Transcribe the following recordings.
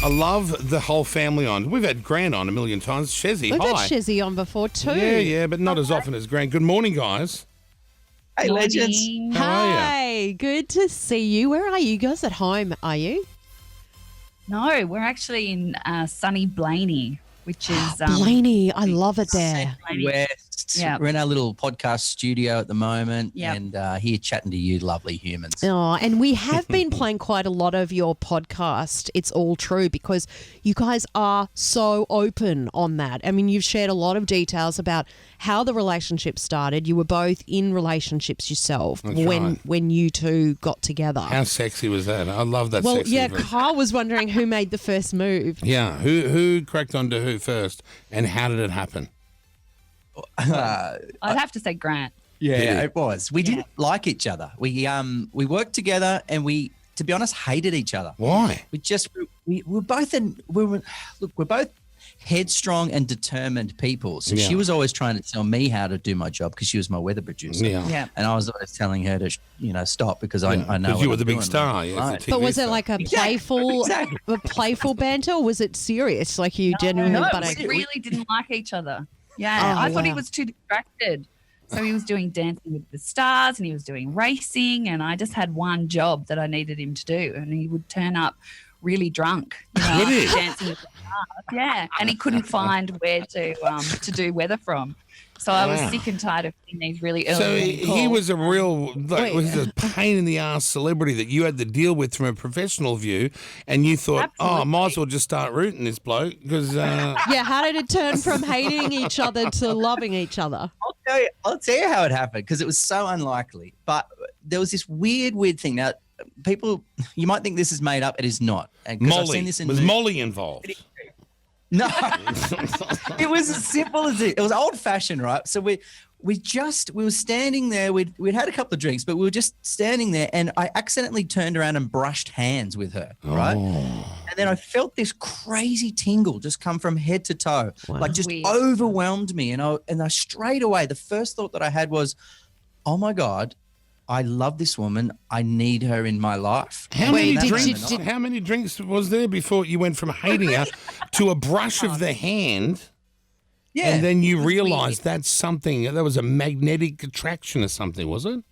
I love the whole family on. We've had Grant on a million times. Chezzi, We've hi. had Chezzi on before too. Yeah, but not as often as Grant. Good morning, guys. Hey, legends. How are you? Hi, good to see you. Where are you guys? At home, are you? No, we're actually in sunny Blaney, which is Blaney, I love it there. West. Yeah. We're in our little podcast studio at the moment Yep. and here chatting to you lovely humans. Oh, and we have been playing quite a lot of your podcast. It's all true because you guys are so open on that. I mean, you've shared a lot of details about how the relationship started. You were both in relationships yourself That's when right. when you two got together. How sexy was that? I love that well, sexy yeah, voice. Carl was wondering who made the first move. Yeah, who cracked onto who first and how did it happen? I'd have to say Grant. Yeah, it was. We didn't like each other. We worked together and we, to be honest, hated each other. Why? We were both we're both headstrong and determined people. So Yeah. she was always trying to tell me how to do my job because she was my weather producer. Yeah. And I was always telling her to, stop because I know Because you were what the I'm big doing. star. Yeah, Right. it's a But TV was it star. like a playful, Exactly. a playful banter, or was it serious? Like you genuinely? No, but we really didn't like each other. Yeah, Oh, I thought he wow. was too distracted. So he was doing Dancing with the Stars and he was doing racing, and I just had one job that I needed him to do, and he would turn up really drunk, Would he? Dancing with the Stars. Yeah, and he couldn't find where to do weather from. So I was Wow. sick and tired of seeing these really early So morning he calls. was a real, like, Wait. was a pain in the ass celebrity that you had to deal with from a professional view, and you thought, oh, I might as well just start rooting this bloke because yeah, how did it turn from hating each other to loving each other? I'll tell you how it happened because it was so unlikely. But there was this weird thing. Now, people, you might think this is made up. It is not. And 'cause I've Molly seen this in was movies. Molly involved. No, it was as simple as it was old fashioned, right? So we were standing there. We'd had a couple of drinks, but we were just standing there, and I accidentally turned around and brushed hands with her, right? And then I felt this crazy tingle just come from head to toe, like just Weird. overwhelmed me. And I straight away, the first thought that I had was, oh my God, I love this woman. I need her in my life. How Wait, many did you- drinks? How many drinks was there before you went from hating her to a brush of the hand? Yeah. And then you realised that's something. That was a magnetic attraction or something, was it?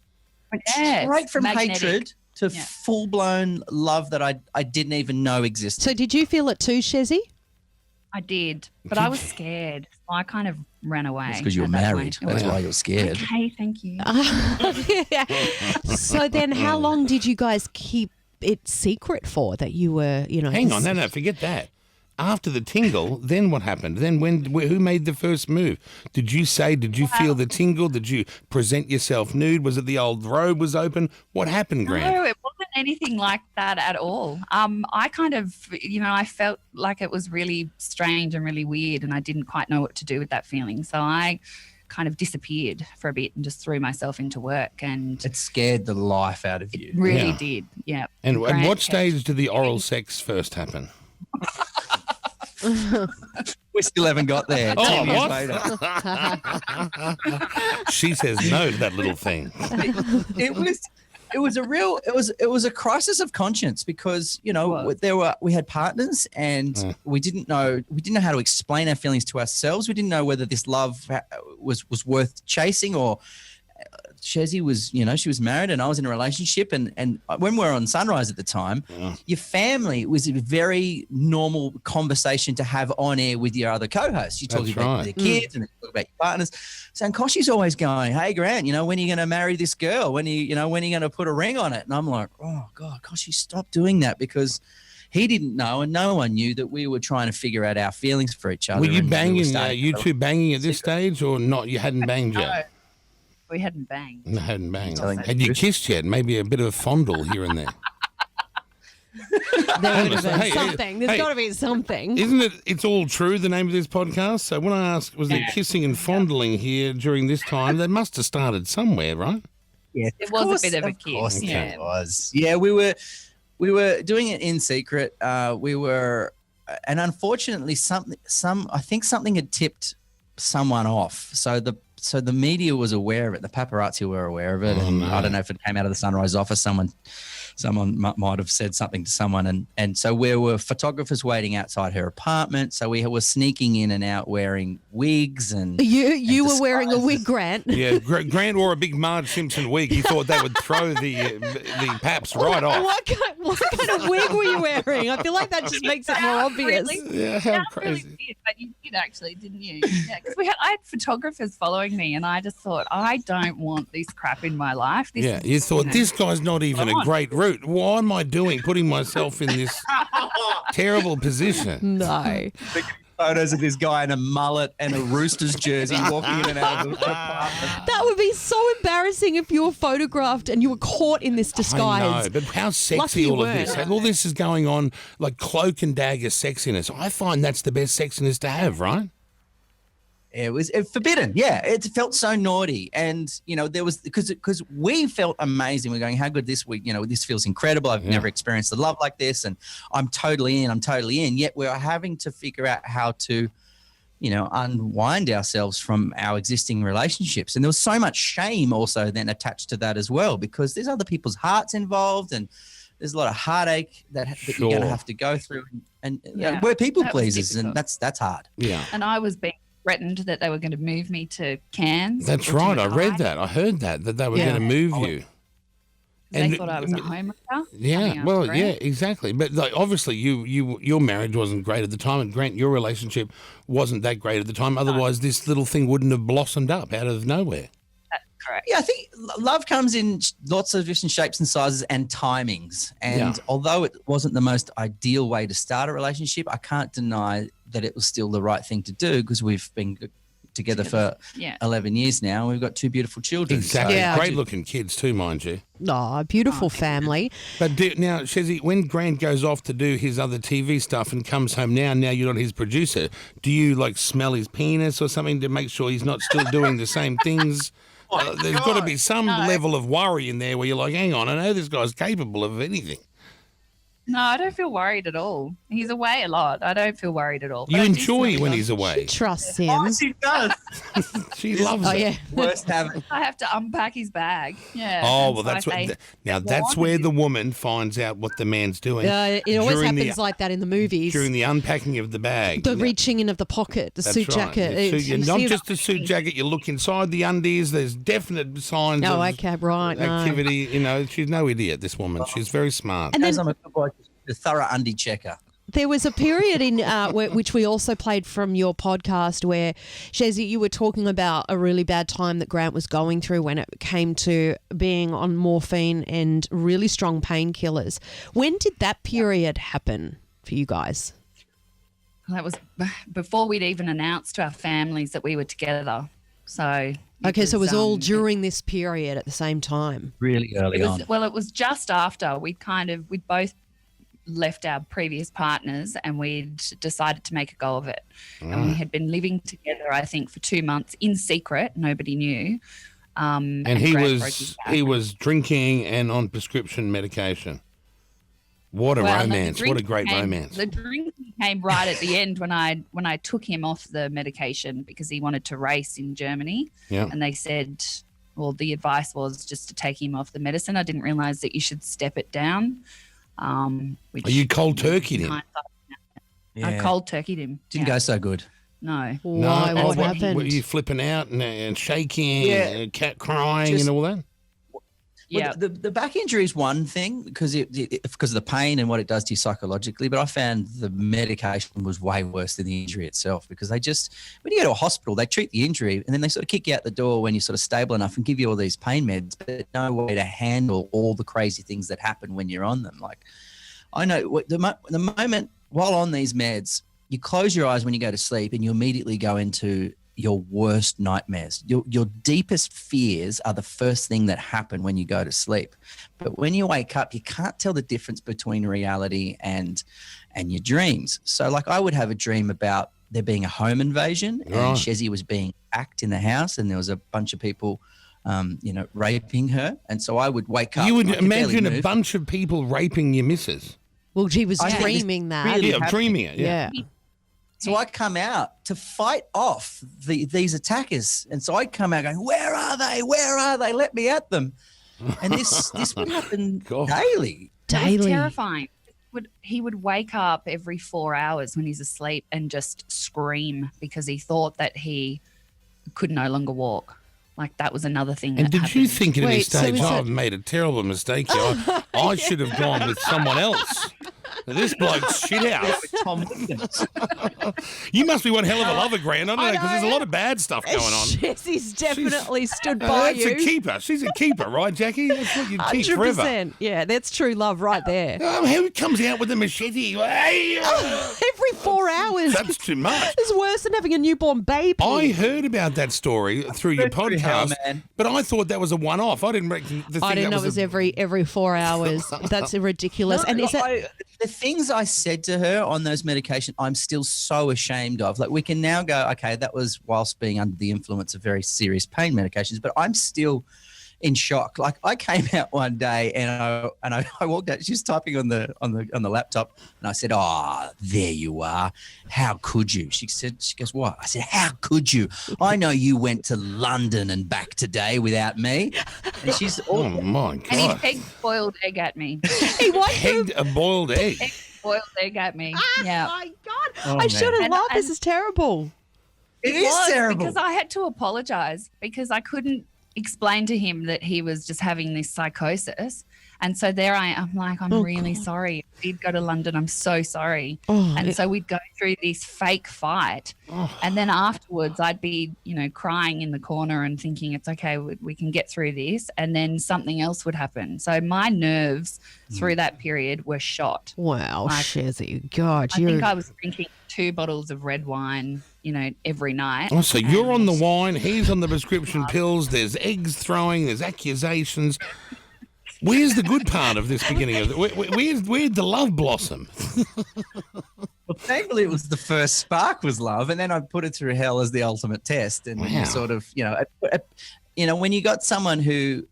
Yeah, Straight from magnetic. hatred to Yeah. full-blown love that I didn't even know existed. So did you feel it too, Chezzi? I did, but I was scared. So I kind of ran away. It's because you were at that married. point. That's why you're scared. Okay, thank you. Yeah. So then how long did you guys keep it secret for that you were, Hang on, no, forget that. After the tingle, then what happened? Then who made the first move? Did you feel the tingle? Did you present yourself nude? Was it the old robe was open? What happened, Grant? No, it wasn't anything like that at all. I kind of, I felt like it was really strange and really weird, and I didn't quite know what to do with that feeling. So I kind of disappeared for a bit and just threw myself into work, and It scared the life out of you. it really Yeah. did. Yeah. And at Grant what kept- stage did the oral sex first happen? We still haven't got there. Oh, 10 years what? later. She says no to that little thing. It was a crisis of conscience because we had partners and we didn't know how to explain our feelings to ourselves. We didn't know whether this love was worth chasing or. Chezzi was, she was married and I was in a relationship. And when we were on Sunrise at the time, your family was a very normal conversation to have on air with your other co-hosts. You talk That's about right. their kids and you talk about your partners. So and Koshi's always going, hey, Grant, when are you going to marry this girl? When are you going to put a ring on it? And I'm like, oh, God, Koshi, stop doing that because he didn't know and no one knew that we were trying to figure out our feelings for each other. Were you and we were banging, starting you to- two banging at this stage or not? You hadn't banged yet? We hadn't banged. No, hadn't banged. Telling the Had you truth. kissed yet? Maybe a bit of a fondle here and there. There would have been Hey, something. There's hey, got to be something. Isn't it? It's all true. The name of this podcast. So when I asked, was there kissing and fondling here during this time? They must have started somewhere, right? Yeah, It was a bit of a kiss, course yeah. it was. Yeah, we were doing it in secret. And unfortunately, I think something had tipped someone off. So so the media was aware of it. The paparazzi were aware of it. And I don't know if it came out of the Sunrise office. Someone might have said something to someone. And so there were photographers waiting outside her apartment. So we were sneaking in and out wearing wigs. And you were wearing a wig, Grant. Yeah, Grant wore a big Marge Simpson wig. He thought that would throw the paps right off. What kind of wig were you wearing? I feel like that just makes it more obvious. Yeah, how Really crazy. weird, but you did actually, didn't you? Yeah, because I had photographers following me, and I just thought, I don't want this crap in my life. This is, You thought, know, this guy's not even a great route. What am I doing putting myself in this terrible position? No. photos of this guy in a mullet and a Roosters jersey walking in and out of the apartment. That would be so embarrassing if you were photographed and you were caught in this disguise. I know, but how Lucky sexy you all of this. weren't. All this is going on, like cloak and dagger sexiness. I find that's the best sexiness to have, right? It was forbidden. Yeah, it felt so naughty. And, you know, there was because we felt amazing. We're going, how good this week, you know, this feels incredible. I've never experienced a love like this. And I'm totally in. Yet we're having to figure out how to, you know, unwind ourselves from our existing relationships. And there was so much shame also then attached to that as well, because there's other people's hearts involved and there's a lot of heartache that you're going to have to go through. And you know, we're people that was pleasers, and difficult. that's hard. Yeah. And I was being threatened that they were going to move me to Cairns. That's or to right. I read Mackay. that. I heard that they were Yeah. going to move you. They thought I was a homewrecker. Yeah, well, yeah, exactly. But like, obviously, your marriage wasn't great at the time, and Grant, your relationship wasn't that great at the time. Otherwise, this little thing wouldn't have blossomed up out of nowhere. That's correct. Yeah, I think love comes in lots of different shapes and sizes and timings. And although it wasn't the most ideal way to start a relationship, I can't deny that it was still the right thing to do, because we've been together for 11 years now, and we've got two beautiful children. Exactly. Yeah. Great looking kids too, mind you. Oh, beautiful family. But now, Chezzi, when Grant goes off to do his other TV stuff and comes home now you're not his producer, do you like smell his penis or something to make sure he's not still doing the same things? There's got to be some level of worry in there where you're like, hang on, I know this guy's capable of anything. No, I don't feel worried at all. He's away a lot. I don't feel worried at all. You But I do enjoy smell when him. he's away. Trust him. She does. She loves Oh, it. yeah. Worst habit. I have to unpack his bag. Yeah. Oh, and well, so that's I say, what. Now, that's where the woman finds out what the man's doing. It always during happens the, like that in the movies. during the unpacking of the bag. The reaching in of the pocket, the That's suit right. jacket. The suit- You not see just the suit jacket. You look inside the undies. There's definite signs Oh, of okay, right. No. activity. You know, she's no idiot. This woman. She's very smart. And As then I'm a good boy, the thorough undie checker. there was a period in which we also played from your podcast where, Chezzi, you were talking about a really bad time that Grant was going through when it came to being on morphine and really strong painkillers. When did that period happen for you guys? That was before we'd even announced to our families that we were together. So Okay, so it was all during this period at the same time. Really early on. it was just after we'd both left our previous partners and we'd decided to make a go of it. And we had been living together, I think, for 2 months in secret. Nobody knew. And Grant broke his back. he was drinking and on prescription medication. What a Well, no, the romance! What a drinking great came- romance. The drinking came right at the end when I took him off the medication because he wanted to race in Germany. Yeah. And they said, well, the advice was just to take him off the medicine. I didn't realize that you should step it down. Which Are you cold turkeyed him? I cold turkeyed him. Didn't go so good. No. Why? Oh, What happened? Were you flipping out and shaking and cat crying Just- and all that? Yeah. Well, the back injury is one thing because because of the pain and what it does to you psychologically, but I found the medication was way worse than the injury itself, because they just, when you go to a hospital, they treat the injury and then they sort of kick you out the door when you're sort of stable enough and give you all these pain meds, but no way to handle all the crazy things that happen when you're on them. Like, I know the moment while on these meds, you close your eyes when you go to sleep and you immediately go into your worst nightmares. Your deepest fears are the first thing that happen when you go to sleep. But when you wake up, you can't tell the difference between reality and your dreams. So like I would have a dream about there being a home invasion and Chezzi was being attacked in the house and there was a bunch of people raping her. And so I would wake up. You would I could barely imagine a move. bunch of people raping your missus. Well, she was I think dreaming it's that. really Yeah, happening. dreaming it. Yeah. Yeah. So I come out to fight off these attackers. And so I come out going, where are they? Where are they? Let me at them. And this would happen daily. It was terrifying. He would wake up every 4 hours when he's asleep and just scream because he thought that he could no longer walk. Like that was another thing. And that did happened. you think at any so stage, is I've made a terrible mistake here. I should have gone with someone else. This bloke's shit house. Tom Williams. You must be one hell of a lover, Grant. I don't know, because there's a lot of bad stuff going on. Chezzi's definitely stood by That's you. a keeper. She's a keeper, right, Jackie? That's what you keep forever. 100%. Yeah, that's true love right there. Who comes out with a machete? Hey, Every 4 hours. that's too much. It's worse than having a newborn baby. I heard about that story through your Good for hell, podcast, man. but I thought that was a one-off. I didn't reckon. I didn't know it was every 4 hours. That's ridiculous. And is that The things I said to her on those medications, I'm still so ashamed of. Like, we can now go, okay, that was whilst being under the influence of very serious pain medications, but I'm still in shock. Like, I came out one day and I walked out. She was typing on the laptop, and I said, "Oh, there you are. How could you?" She goes, "What?" I said, "How could you? I know you went to London and back today without me." And she's Oh my god! And he pegged boiled egg at me. he went through? Pegged a boiled egg. Boiled egg at me. Oh Yeah. my God. Oh, I man. should have And- laughed. This and- is terrible. It is was, terrible. because I had to apologize because I couldn't explain to him that he was just having this psychosis. And so there I'm like, I'm really sorry. We'd go to London. I'm so sorry. And so we'd go through this fake fight. And then afterwards I'd be, crying in the corner and thinking it's okay. We can get through this. And then something else would happen. So my nerves through that period were shot. Wow, Like, Chezzi. God, I think I was drinking 2 bottles of red wine, every night. Oh, so you're on the wine, he's on the prescription pills, there's eggs throwing, there's accusations. Where's the good part of this beginning of where'd the love blossom? Well, thankfully, it was the first spark was love, and then I put it through hell as the ultimate test. And Wow. sort of, when you got someone who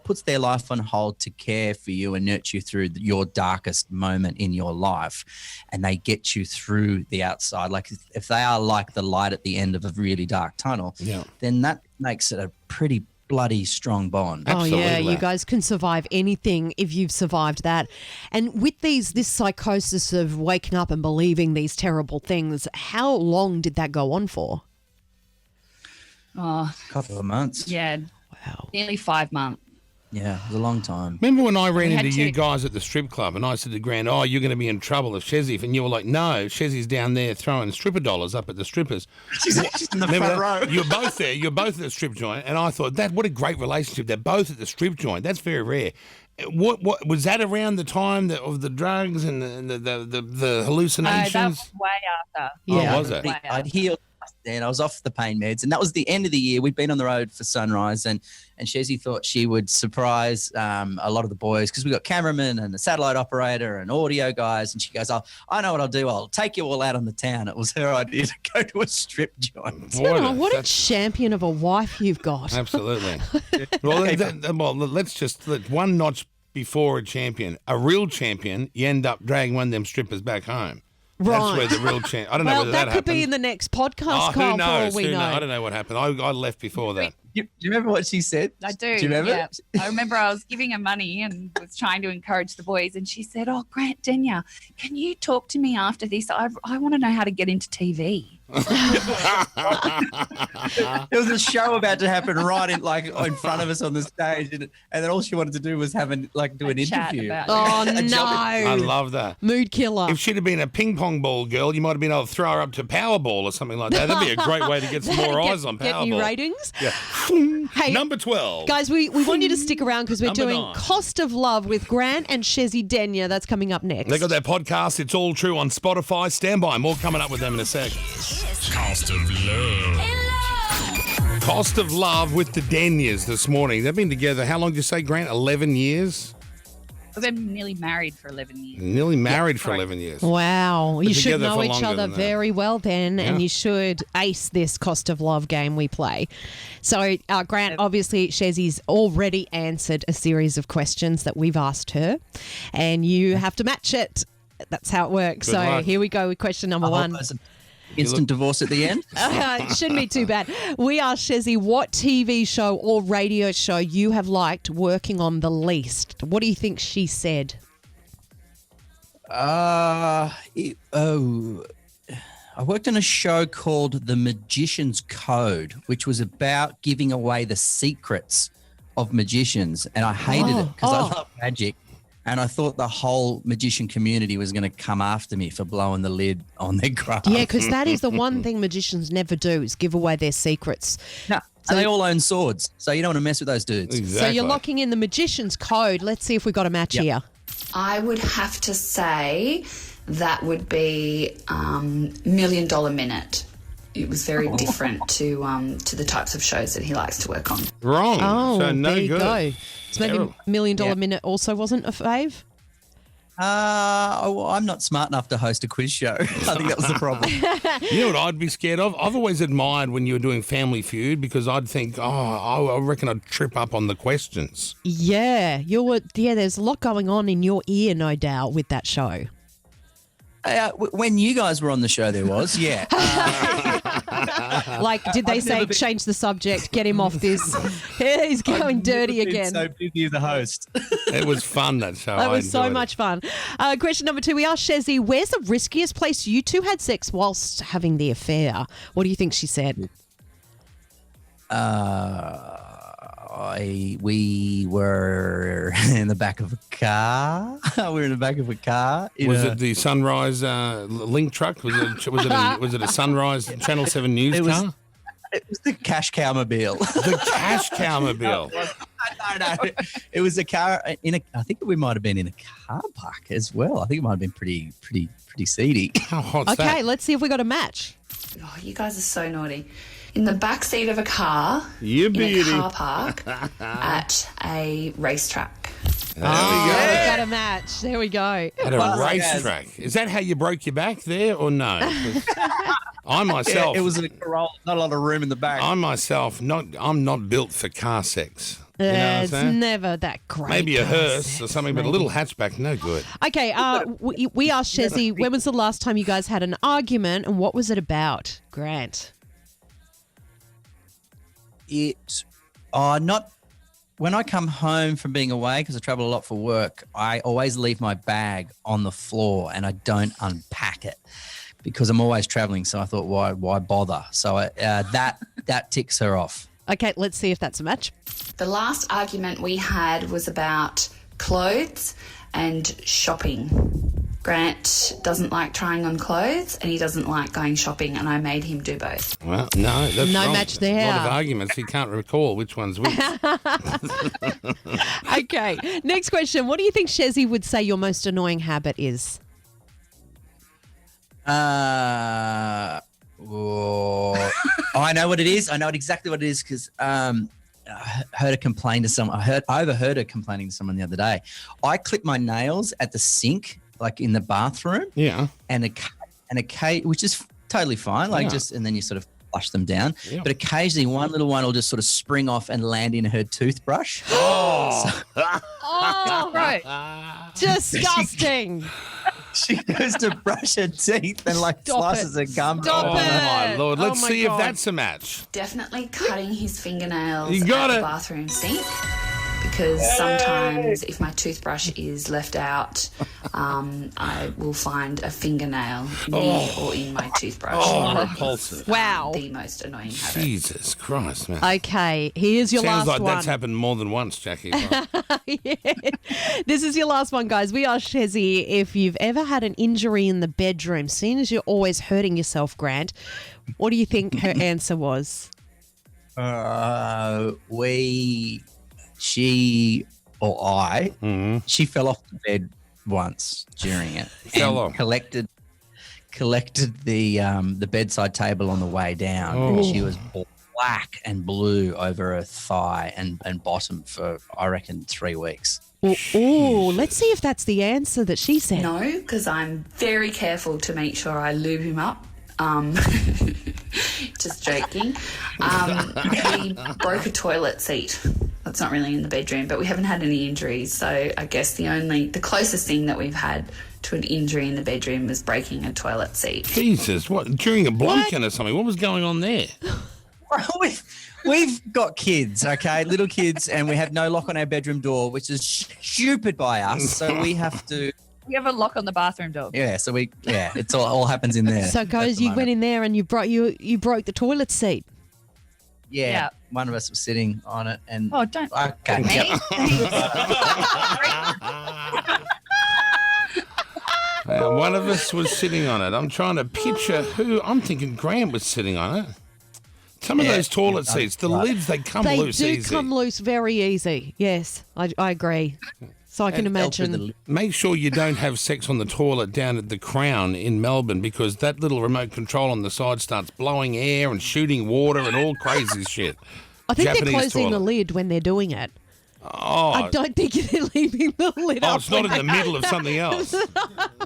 puts their life on hold to care for you and nurture you through your darkest moment in your life, and they get you through the outside, like if they are like the light at the end of a really dark tunnel, then that makes it a pretty bloody strong bond. Oh yeah, Absolutely. you guys can survive anything if you've survived that. And with this psychosis of waking up and believing these terrible things, how long did that go on for? Oh, A couple of months. yeah. Wow. Nearly 5 months. Yeah, it was a long time. Remember when I ran had into you to- guys at the strip club and I said to Grant, "Oh, you're going to be in trouble if Chezzi," and you were like, "No, Chezzi's down there throwing stripper dollars up at the strippers." She's in the Remember front that? row. You're both there. You're both at the strip joint, and I thought what a great relationship. They're both at the strip joint. That's very rare. What was that around the time of the drugs and the hallucinations? That was way after. Yeah. Oh, was it? Way I'd after. healed and I was off the pain meds, and that was the end of the year. We'd been on the road for Sunrise, and Chezzi thought she would surprise a lot of the boys because we got cameramen and a satellite operator and audio guys, and she goes, I know what I'll do. I'll take you all out on the town. It was her idea to go to a strip joint. What a champion of a wife you've got. Absolutely. Well, let one notch before a champion, a real champion, you end up dragging one of them strippers back home. Right. That's where the real champ. I don't know Well, whether that that could happened. be in the next podcast, Oh, Carl, who knows? for all we Who know. knows? I don't know what happened. I left before that. Do you remember what she said? I do. Do you remember? Yeah. I remember I was giving her money and was trying to encourage the boys, and she said, "Oh, Grant Denyer, can you talk to me after this? I want to know how to get into TV." There was a show about to happen right in front of us on the stage, and then all she wanted to do was do an chat interview. about Oh, A job I no. love that. Mood killer. If she'd have been a ping pong ball girl, you might have been able to throw her up to Powerball or something like that. That'd be a great way to get some more eyes on Get new Powerball. ratings. Yeah. Hey, Number 12. guys, we want you to stick around because we're Number doing 9. Cost of Love with Grant and Chezzi Denyer. That's coming up next. They got their podcast, It's All True, on Spotify. Stand by. More coming up with them in a sec. Cost of love. Cost of Love with the Denyers this morning. They've been together, how long did you say, Grant? 11 years? We've been nearly married for 11 years. Nearly married for 11 years. Wow. You should together know for each longer other than that. very well then, Yeah. and you should ace this Cost of Love game we play. So, Grant, obviously, Chezzi's already answered a series of questions that we've asked her, and you have to match it. That's how it works. Good So luck. here we go with question number one. Instant divorce at the end. It shouldn't be too bad. We asked Chezzi what TV show or radio show you have liked working on the least. What do you think she said? I worked on a show called The Magician's Code, which was about giving away the secrets of magicians. And I hated it because I love magic. And I thought the whole magician community was going to come after me for blowing the lid on their craft. Yeah, because that is the one thing magicians never do is give away their secrets. No, and they all own swords. So you don't want to mess with those dudes. Exactly. So you're locking in the magician's code. Let's see if we got a match here. I would have to say that would be $1 Million Minute. It was very different to the types of shows that he likes to work on. Wrong. Oh, So no there you good. go. So maybe Terrible. $1 Million Minute also wasn't a fave? I'm not smart enough to host a quiz show. I think that was the problem. You know what I'd be scared of? I've always admired when you were doing Family Feud because I'd think, I reckon I'd trip up on the questions. Yeah, there's a lot going on in your ear, no doubt, with that show. When you guys were on the show, there was, yeah. Like, did they say change the subject, get him off this? He's going dirty again. So busy as a host. It was fun, that show. That I was so enjoyed it. much fun. Question number 2, we asked Chezzi, where's the riskiest place you two had sex whilst having the affair? What do you think she said? We were in the back of a car. We were in the back of a car. Was it the Sunrise link truck? Was it a Sunrise Channel 7 news car? It was the cash cow mobile. The cash cow mobile. No. It was a car I think we might have been in a car park as well. I think it might have been pretty seedy. How hot's Okay, that? let's see if we got a match. Oh, you guys are so naughty. In the back seat of a car, You in beauty. a car park, at a racetrack. There We we got a match. There we go. go. At a racetrack. Is that how you broke your back there or no? 'Cause I myself, It was a Corolla, not a lot of room in the back. I'm not built for car sex. You know what I'm It's saying? never that great. Maybe a car hearse sex, or something, but a maybe. little hatchback, no good. Okay, we asked Chezzi, when was the last time you guys had an argument and what was it about? Grant. Not when I come home from being away, because I travel a lot for work, I always leave my bag on the floor and I don't unpack it because I'm always traveling. So I thought, why bother? So that ticks her off. Okay, let's see if that's a match. The last argument we had was about clothes and shopping. Grant doesn't like trying on clothes and he doesn't like going shopping, and I made him do both. Well, no, that's No wrong. match A lot there. of arguments. You can't recall which one's which. Okay, next question. What do you think Chezzi would say your most annoying habit is? I know what it is. I know exactly what it is because I heard her complain to someone. I overheard her complaining to someone the other day. I clip my nails at the sink, like in the bathroom, Yeah. and a cage, which is totally fine. Like Yeah. and then you sort of flush them down. Yeah. But occasionally, one little one will just sort of spring off and land in her toothbrush. Oh, right. Disgusting. She goes to brush her teeth and like Stop slices it. her gum. Stop Oh, it. my Lord. Oh, Let's my see God. if that's a match. Definitely cutting his fingernails You got at it. the bathroom sink, because sometimes if my toothbrush is left out, I will find a fingernail near or in my toothbrush. Oh, And that is, repulsive. Wow. the most annoying habit. Jesus Christ, man. Okay, here's your Sounds last like one. that's happened more than once, Jackie. Yeah. This is your last one, guys. We asked Chezzi if you've ever had an injury in the bedroom, seeing as you're always hurting yourself, Grant. What do you think her answer was? She fell off the bed once during it. Fell and off. collected the bedside table on the way down. And she was black and blue over her thigh and bottom for, I reckon, 3 weeks. Oh, let's see if that's the answer that she said. No, because I'm very careful to make sure I lube him up. Just joking. He broke a toilet seat. That's not really in the bedroom, but we haven't had any injuries. So I guess the closest thing that we've had to an injury in the bedroom was breaking a toilet seat. Jesus, what, during a blow-in or something? What was going on there? We've got kids, okay, little kids, and we have no lock on our bedroom door, which is stupid by us. So we have to. We have a lock on the bathroom door. Yeah, so it's all happens in there. So, guys, you went in there and you broke the toilet seat. Yeah, one of us was sitting on it, and Don't. okay. Me? One of us was sitting on it. I'm trying to picture who. I'm thinking Grant was sitting on it. Some of those toilet seats, the lids, they come loose They do easy. come loose very easy. Yes, I agree. So I can imagine. Make sure you don't have sex on the toilet down at the Crown in Melbourne, because that little remote control on the side starts blowing air and shooting water and all crazy shit. I think Japanese they're closing toilet. the lid when they're doing it. Oh, I don't think they're leaving the lid up. it's not in the middle of something else.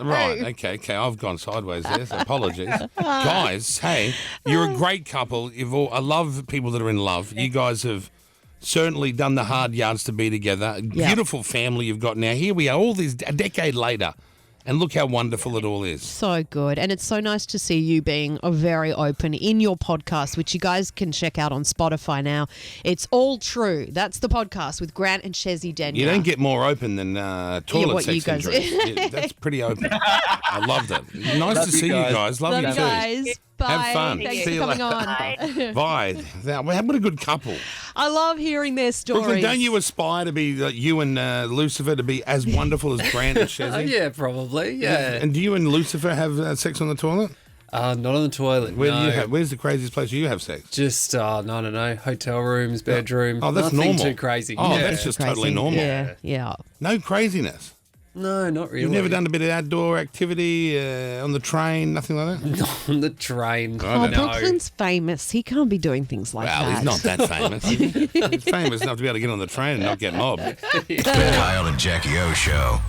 Right, okay, I've gone sideways there, so apologies. Guys, hey, you're a great couple. I love people that are in love. You guys have certainly done the hard yards to be together. Beautiful family you've got now. Here we are, a decade later, and look how wonderful it all is. So good. And it's so nice to see you being very open in your podcast, which you guys can check out on Spotify now. It's All True. That's the podcast with Grant and Chezzi Denyer. You don't get more open than toilet what you sex guys- injuries. Yeah, that's pretty open. I loved it. Nice to see you guys. Love you too. guys. Bye. Have fun. Thanks See for you coming on. Bye. Now, what a good couple. I love hearing their stories. Brooklyn, don't you aspire to be like you and Lucifer to be as wonderful as Grant and Chezzi? Yeah, probably. Yeah. And do you and Lucifer have sex on the toilet? Not on the toilet. Where do no. you have? Where's the craziest place you have sex? Just, I don't know, hotel rooms, bedroom. Oh, that's Nothing normal. too crazy. Oh, yeah. that's just Crazy. totally normal. Yeah. No craziness. No, not really. You've never done a bit of outdoor activity on the train, nothing like that? Not on the train. I don't know. Brooklyn's famous. He can't be doing things like Well, that. he's not that famous. He's famous enough to be able to get on the train and not get mobbed. Kyle and Jackie O Show.